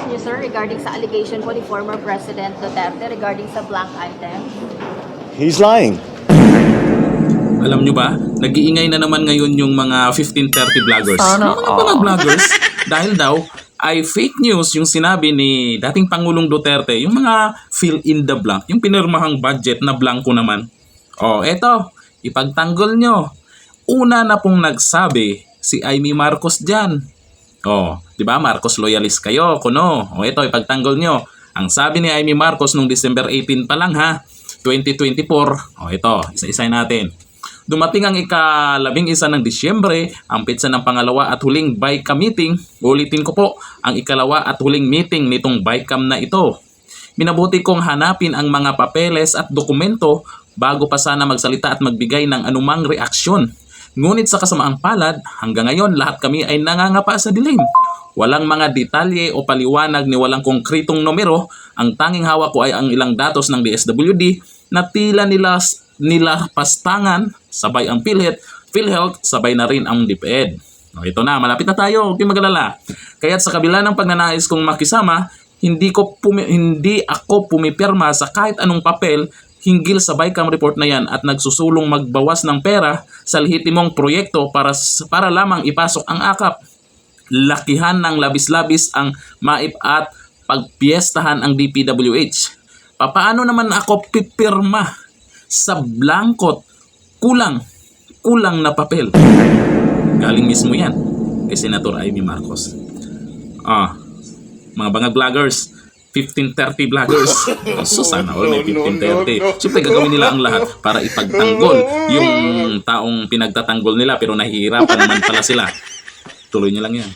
niyo, sir, regarding sa allegation po ni former President Duterte regarding sa blank item? He's lying. Alam nyo ba, nag-iingay na naman ngayon yung mga 1530 vloggers. Sana Yung mga vloggers, dahil daw ay fake news yung sinabi ni dating Pangulong Duterte, yung mga fill in the blank, yung pinirmahang budget na blanko naman. O, eto, ipagtanggol nyo. Una na pong nagsabi si Amy Marcos dyan. O, di ba Marcos loyalist kayo, kuno. O, eto, ipagtanggol nyo. Ang sabi ni Amy Marcos nung December 18 pa lang ha, 2024. O, ito, isa-isay natin. Dumating ang ika-11 ng Disyembre, ang pitsa ng pangalawa at huling BICAM meeting. Ulitin ko po, ang ikalawa at huling meeting nitong BICAM na ito. Minabuti kong hanapin ang mga papeles at dokumento bago pa sana magsalita at magbigay ng anumang reaksyon. Ngunit sa kasamaang palad, hanggang ngayon lahat kami ay nangangapa sa dilim. Walang mga detalye o paliwanag ni walang konkretong numero. Ang tanging hawak ko ay ang ilang datos ng DSWD na tila nila pastangan, sabay ang PhilHealth, sabay na rin ang DepEd. O, ito na, malapit na tayo, huwag kayong magalala. Kaya't sa kabila ng pagnanais kong makisama, hindi ako pumipirma sa kahit anong papel hinggil sa BICAM report na yan at nagsusulong magbawas ng pera sa lehitimong proyekto para lamang ipasok ang akap. Lakihan ng labis-labis ang MAIP at pagpiestahan ang DPWH. Papaano naman ako pipirma sa blankot kulang na papel? Galing mismo yan kay Senator Amy Marcos. Mga bangag vloggers, 1530 vloggers. So sana all may 1530. Siyempre gagawin nila ang lahat para ipagtanggol yung taong pinagtatanggol nila pero nahihirapan naman pala sila. Tuloy nyo lang yan.